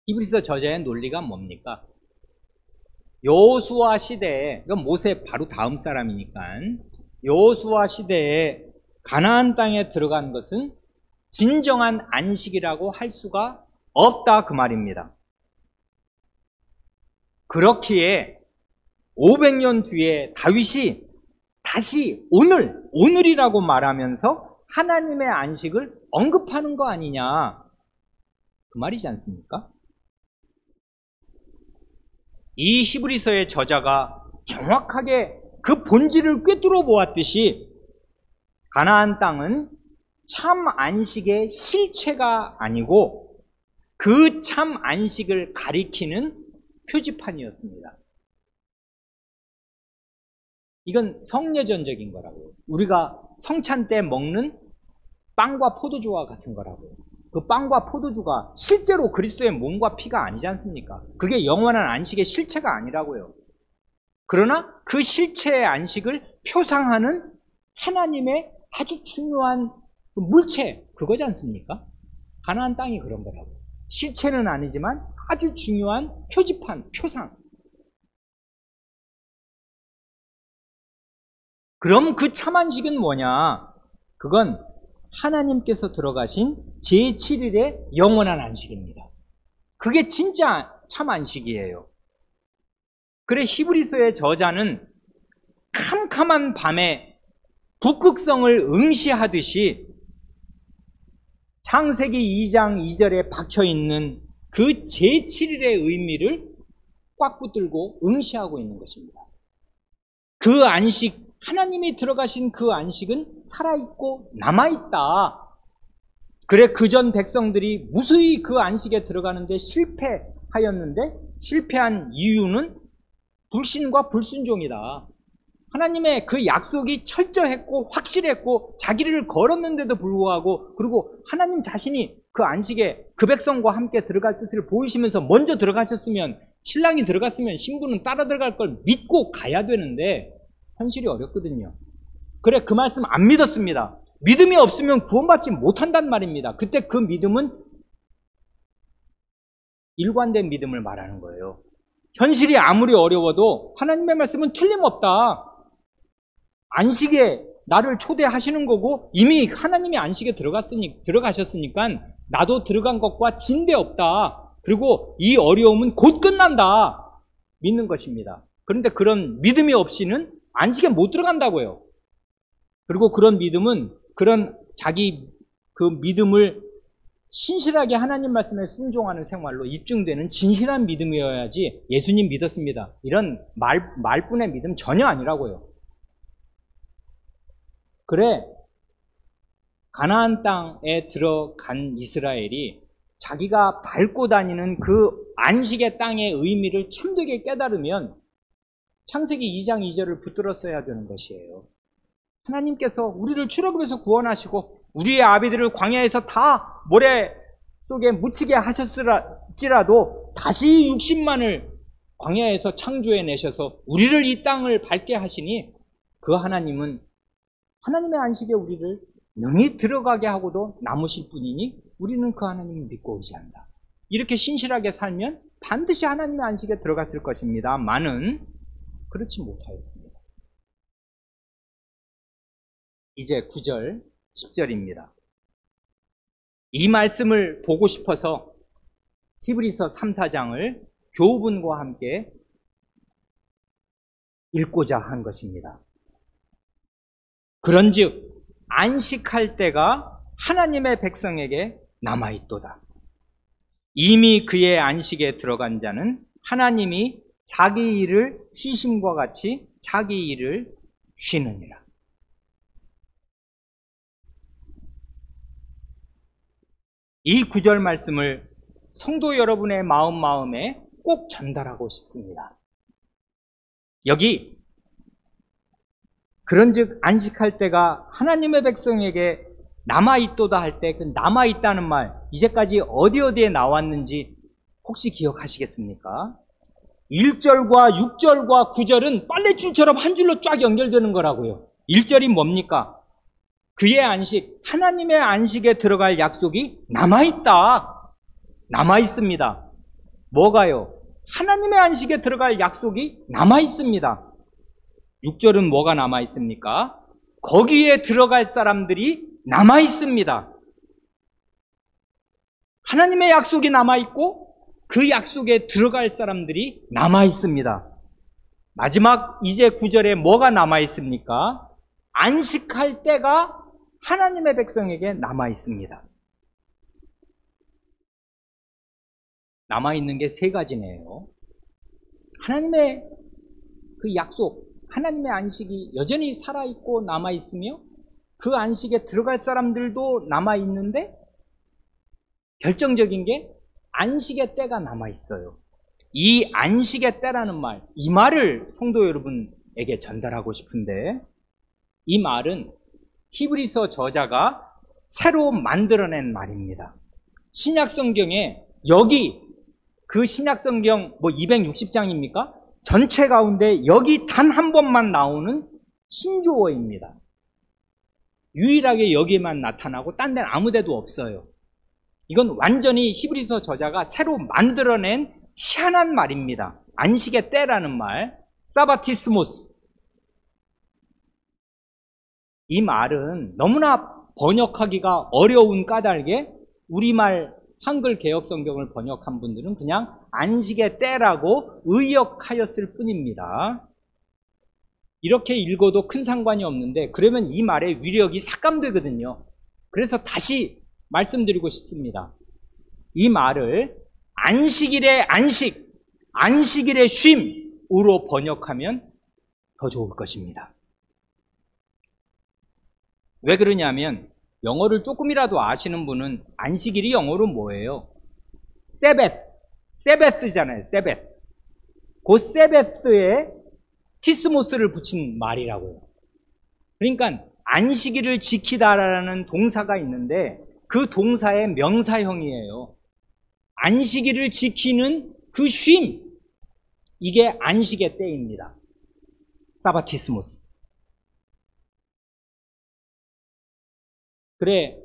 히브리서 저자의 논리가 뭡니까? 여호수아 시대에, 이건 모세 바로 다음 사람이니까, 여호수아 시대에 가나안 땅에 들어간 것은 진정한 안식이라고 할 수가 없다 그 말입니다. 그렇기에 500년 뒤에 다윗이 다시 오늘이라고 말하면서 하나님의 안식을 언급하는 거 아니냐, 그 말이지 않습니까? 이 히브리서의 저자가 정확하게 그 본질을 꿰뚫어 보았듯이 가나안 땅은 참 안식의 실체가 아니고 그 참 안식을 가리키는 표지판이었습니다. 이건 성예전적인 거라고요. 우리가 성찬 때 먹는 빵과 포도주와 같은 거라고요. 그 빵과 포도주가 실제로 그리스도의 몸과 피가 아니지 않습니까? 그게 영원한 안식의 실체가 아니라고요. 그러나 그 실체의 안식을 표상하는 하나님의 아주 중요한 물체, 그거지 않습니까? 가나안 땅이 그런 거라고요. 실체는 아니지만 아주 중요한 표지판, 표상. 그럼 그 참 안식은 뭐냐? 그건 하나님께서 들어가신 제7일의 영원한 안식입니다. 그게 진짜 참 안식이에요. 그래 히브리서의 저자는 캄캄한 밤에 북극성을 응시하듯이 창세기 2장 2절에 박혀있는 그 제7일의 의미를 꽉 붙들고 응시하고 있는 것입니다. 그 안식, 하나님이 들어가신 그 안식은 살아있고 남아있다. 그래 그전 백성들이 무수히 그 안식에 들어가는데 실패하였는데 실패한 이유는 불신과 불순종이다. 하나님의 그 약속이 철저했고 확실했고 자기를 걸었는데도 불구하고, 그리고 하나님 자신이 그 안식에 그 백성과 함께 들어갈 뜻을 보이시면서 먼저 들어가셨으면, 신랑이 들어갔으면 신부는 따라 들어갈 걸 믿고 가야 되는데 현실이 어렵거든요. 그래 그 말씀 안 믿었습니다. 믿음이 없으면 구원받지 못한단 말입니다. 그때 그 믿음은 일관된 믿음을 말하는 거예요. 현실이 아무리 어려워도 하나님의 말씀은 틀림없다. 안식에 나를 초대하시는 거고 이미 하나님이 안식에 들어가셨으니까 나도 들어간 것과 진배 없다. 그리고 이 어려움은 곧 끝난다. 믿는 것입니다. 그런데 그런 믿음이 없이는 안식에 못 들어간다고요. 그리고 그런 믿음은 그런 자기 그 믿음을 신실하게 하나님 말씀에 순종하는 생활로 입증되는 진실한 믿음이어야지 예수님 믿었습니다. 이런 말뿐의 믿음 전혀 아니라고요. 그래 가나안 땅에 들어간 이스라엘이 자기가 밟고 다니는 그 안식의 땅의 의미를 참되게 깨달으면 창세기 2장 2절을 붙들었어야 되는 것이에요. 하나님께서 우리를 출애굽에서 구원하시고 우리의 아비들을 광야에서 다 모래 속에 묻히게 하셨을지라도 다시 60만을 광야에서 창조해내셔서 우리를 이 땅을 밟게 하시니 그 하나님은 하나님의 안식에 우리를 능히 들어가게 하고도 남으실 분이니 우리는 그 하나님을 믿고 의지한다. 이렇게 신실하게 살면 반드시 하나님의 안식에 들어갔을 것입니다만은 그렇지 못하였습니다. 이제 9절, 10절입니다. 이 말씀을 보고 싶어서 히브리서 3, 4장을 교훈과 함께 읽고자 한 것입니다. 그런즉 안식할 때가 하나님의 백성에게 남아있도다. 이미 그의 안식에 들어간 자는 하나님이 자기 일을 쉬심과 같이 자기 일을 쉬느니라. 이 구절 말씀을 성도 여러분의 마음에 꼭 전달하고 싶습니다. 여기 그런즉 안식할 때가 하나님의 백성에게 남아있도다 할 때 그 남아있다는 말 이제까지 어디에 나왔는지 혹시 기억하시겠습니까? 1절과 6절과 9절은 빨래줄처럼 한 줄로 쫙 연결되는 거라고요. 1절이 뭡니까? 그의 안식, 하나님의 안식에 들어갈 약속이 남아있다. 남아있습니다. 뭐가요? 하나님의 안식에 들어갈 약속이 남아있습니다. 6절은 뭐가 남아있습니까? 거기에 들어갈 사람들이 남아있습니다. 하나님의 약속이 남아있고 그 약속에 들어갈 사람들이 남아있습니다. 마지막 이제 9절에 뭐가 남아있습니까? 안식할 때가 하나님의 백성에게 남아있습니다. 남아있는 게 세 가지네요. 하나님의 그 약속, 하나님의 안식이 여전히 살아있고 남아있으며 그 안식에 들어갈 사람들도 남아있는데 결정적인 게 안식의 때가 남아있어요. 이 안식의 때라는 말, 이 말을 성도 여러분에게 전달하고 싶은데 이 말은 히브리서 저자가 새로 만들어낸 말입니다. 신약성경에 여기 그 신약성경 260장입니까? 전체 가운데 여기 단 한 번만 나오는 신조어입니다. 유일하게 여기에만 나타나고 딴 데는 아무 데도 없어요. 이건 완전히 히브리서 저자가 새로 만들어낸 희한한 말입니다. 안식의 때라는 말, 사바티스모스. 이 말은 너무나 번역하기가 어려운 까닭에 우리말 한글 개역 성경을 번역한 분들은 그냥 안식의 때라고 의역하였을 뿐입니다. 이렇게 읽어도 큰 상관이 없는데 그러면 이 말의 위력이 삭감되거든요. 그래서 다시 말씀드리고 싶습니다. 이 말을 안식일의 안식, 안식일의 쉼으로 번역하면 더 좋을 것입니다. 왜 그러냐면 영어를 조금이라도 아시는 분은 안식일이 영어로 뭐예요? 세베스잖아요. 세베스. 그 세베스에 티스모스를 붙인 말이라고요. 그러니까 안식일을 지키다라는 동사가 있는데 그 동사의 명사형이에요. 안식일을 지키는 그 쉼, 이게 안식의 때입니다. 사바티스모스. 그래,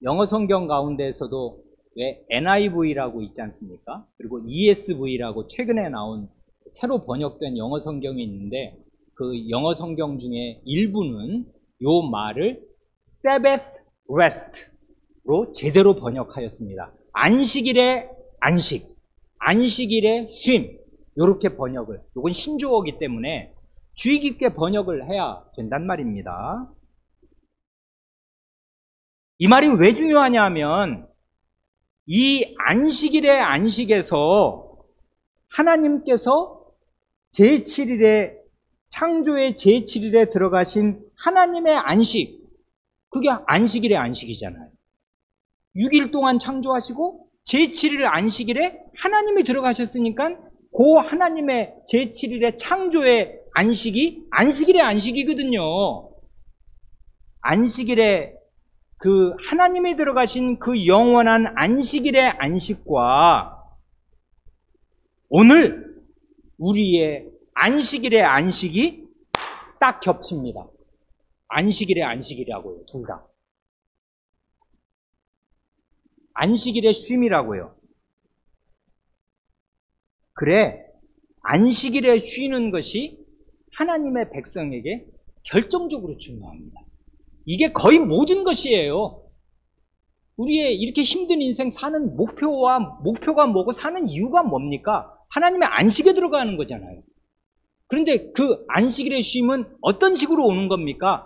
영어 성경 가운데에서도 왜 NIV라고 있지 않습니까? 그리고 ESV라고 최근에 나온 새로 번역된 영어 성경이 있는데 그 영어 성경 중에 일부는 요 말을 Sabbath Rest로 제대로 번역하였습니다. 안식일의 안식, 안식일의 쉼, 이렇게 번역을, 이건 신조어이기 때문에 주의 깊게 번역을 해야 된단 말입니다. 이 말이 왜 중요하냐 하면 이 안식일의 안식에서 하나님께서 제7일에 창조의 제7일에 들어가신 하나님의 안식, 그게 안식일의 안식이잖아요. 6일 동안 창조하시고 제7일 안식일에 하나님이 들어가셨으니까 그 하나님의 제7일의 창조의 안식이 안식일의 안식이거든요. 안식일에 그 하나님이 들어가신 그 영원한 안식일의 안식과 오늘 우리의 안식일의 안식이 딱 겹칩니다. 안식일의 안식이라고요. 둘 다. 안식일의 쉼이라고요. 그래, 안식일에 쉬는 것이 하나님의 백성에게 결정적으로 중요합니다. 이게 거의 모든 것이에요. 우리의 이렇게 힘든 인생 사는 목표가 뭐고 사는 이유가 뭡니까? 하나님의 안식에 들어가는 거잖아요. 그런데 그 안식일의 쉼은 어떤 식으로 오는 겁니까?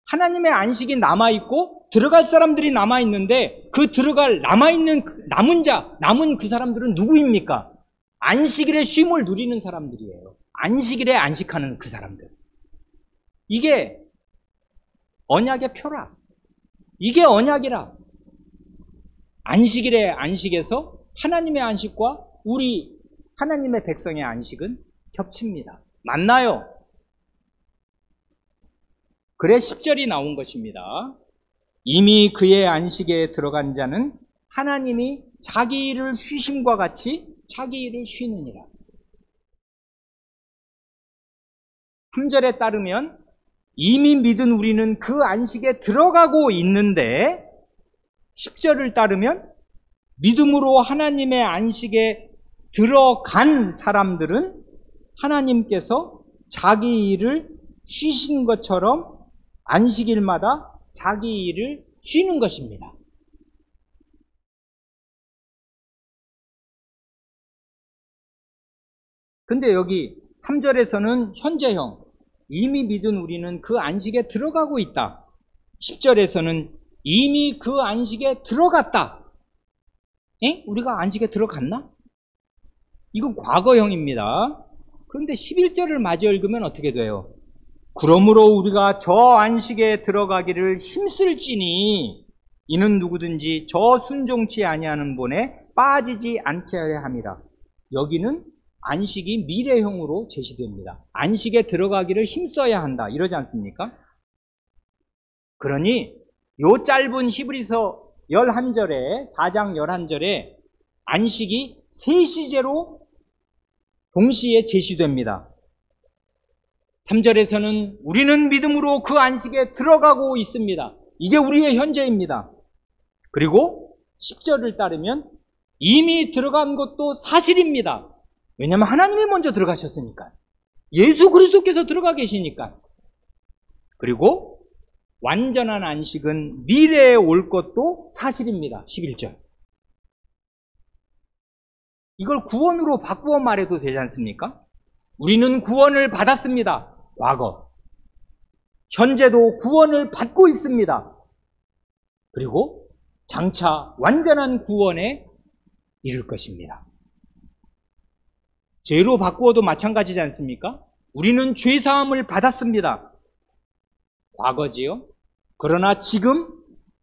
하나님의 안식이 남아있고 들어갈 사람들이 남아있는데 그 들어갈 남아있는 남은 그 사람들은 누구입니까? 안식일의 쉼을 누리는 사람들이에요. 안식일에 안식하는 그 사람들. 이게 언약의 표라. 이게 언약이라. 안식일의 안식에서 하나님의 안식과 우리 하나님의 백성의 안식은 겹칩니다. 맞나요? 그래 10절이 나온 것입니다. 이미 그의 안식에 들어간 자는 하나님이 자기 일을 쉬심과 같이 자기 일을 쉬느니라. 3절에 따르면 이미 믿은 우리는 그 안식에 들어가고 있는데 10절을 따르면 믿음으로 하나님의 안식에 들어간 사람들은 하나님께서 자기 일을 쉬신 것처럼 안식일마다 자기 일을 쉬는 것입니다. 근데 여기 3절에서는 현재형, 이미 믿은 우리는 그 안식에 들어가고 있다. 10절에서는 이미 그 안식에 들어갔다. 우리가 안식에 들어갔나? 이건 과거형입니다. 그런데 11절을 맞이 읽으면 어떻게 돼요? 그러므로 우리가 저 안식에 들어가기를 힘쓸지니 이는 누구든지 저 순종치 아니하는 본에 빠지지 않게 하려 함이라. 여기는 안식이 미래형으로 제시됩니다. 안식에 들어가기를 힘써야 한다. 이러지 않습니까? 그러니 요 짧은 히브리서 11절에 4장 11절에 안식이 세 시제로 동시에 제시됩니다. 3절에서는 우리는 믿음으로 그 안식에 들어가고 있습니다. 이게 우리의 현재입니다. 그리고 10절을 따르면 이미 들어간 것도 사실입니다. 왜냐하면 하나님이 먼저 들어가셨으니까. 예수 그리스도께서 들어가 계시니까. 그리고 완전한 안식은 미래에 올 것도 사실입니다. 11절. 이걸 구원으로 바꾸어 말해도 되지 않습니까? 우리는 구원을 받았습니다. 과거. 현재도 구원을 받고 있습니다. 그리고 장차 완전한 구원에 이를 것입니다. 죄로 바꾸어도 마찬가지지 않습니까? 우리는 죄사함을 받았습니다. 과거지요. 그러나 지금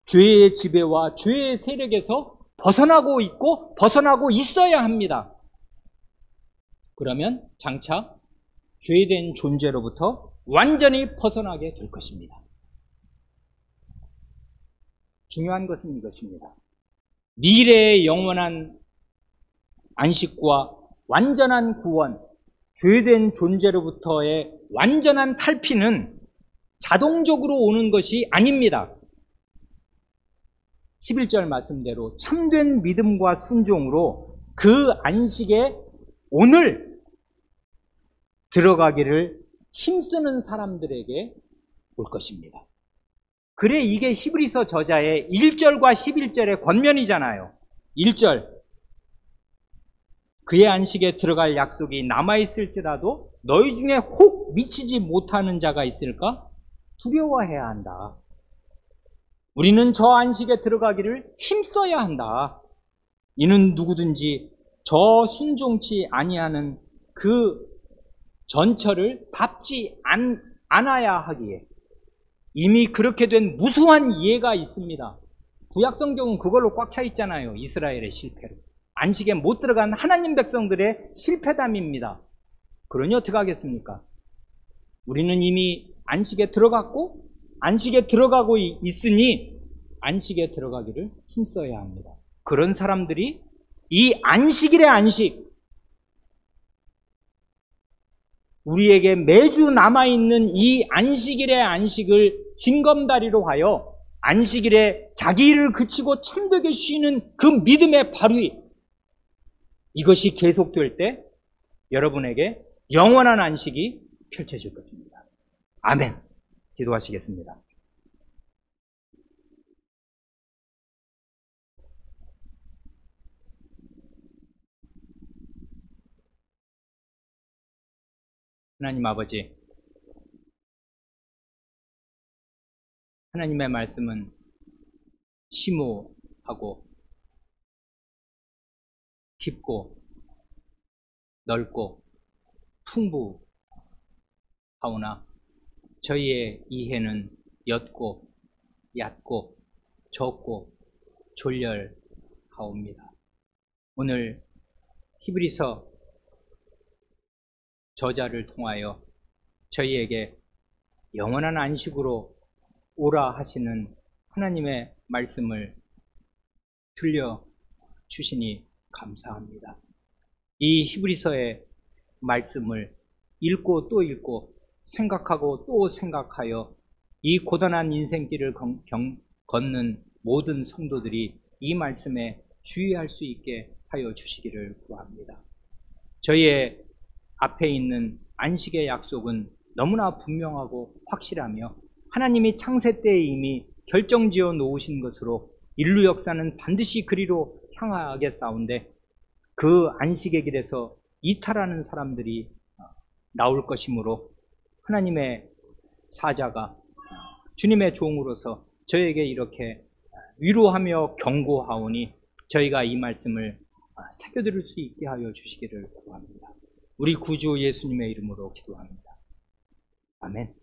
죄의 지배와 죄의 세력에서 벗어나고 있고 벗어나고 있어야 합니다. 그러면 장차 죄된 존재로부터 완전히 벗어나게 될 것입니다. 중요한 것은 이것입니다. 미래의 영원한 안식과 완전한 구원, 죄된 존재로부터의 완전한 탈피는 자동적으로 오는 것이 아닙니다. 11절 말씀대로 참된 믿음과 순종으로 그 안식에 오늘 들어가기를 힘쓰는 사람들에게 올 것입니다. 그래 이게 히브리서 저자의 1절과 11절의 권면이잖아요. 1절 그의 안식에 들어갈 약속이 남아있을지라도 너희 중에 혹 미치지 못하는 자가 있을까? 두려워해야 한다. 우리는 저 안식에 들어가기를 힘써야 한다. 이는 누구든지 저 순종치 아니하는 그 전철을 밟지 않아야 하기에 이미 그렇게 된 무수한 이해가 있습니다. 구약성경은 그걸로 꽉 차 있잖아요. 이스라엘의 실패로. 안식에 못 들어간 하나님 백성들의 실패담입니다. 그러니 어떻게 하겠습니까? 우리는 이미 안식에 들어갔고 안식에 들어가고 있으니 안식에 들어가기를 힘써야 합니다. 그런 사람들이 이 안식일의 안식, 우리에게 매주 남아있는 이 안식일의 안식을 징검다리로 하여 안식일에 자기 일을 그치고 참되게 쉬는 그 믿음의 발휘, 이것이 계속될 때 여러분에게 영원한 안식이 펼쳐질 것입니다. 아멘. 기도하시겠습니다. 하나님 아버지, 하나님의 말씀은 심오하고 깊고 넓고 풍부하오나 저희의 이해는 옅고 얕고 적고 졸렬하옵니다. 오늘 히브리서 저자를 통하여 저희에게 영원한 안식으로 오라 하시는 하나님의 말씀을 들려주시니 감사합니다. 이 히브리서의 말씀을 읽고 또 읽고 생각하고 또 생각하여 이 고단한 인생길을 걷는 모든 성도들이 이 말씀에 주의할 수 있게 하여 주시기를 구합니다. 저희의 앞에 있는 안식의 약속은 너무나 분명하고 확실하며 하나님이 창세 때에 이미 결정지어 놓으신 것으로 인류 역사는 반드시 그리로 향하겠사온데 그 안식의 길에서 이탈하는 사람들이 나올 것이므로 하나님의 사자가 주님의 종으로서 저에게 이렇게 위로하며 경고하오니 저희가 이 말씀을 새겨들을 수 있게 하여 주시기를 구합니다. 우리 구주 예수님의 이름으로 기도합니다. 아멘.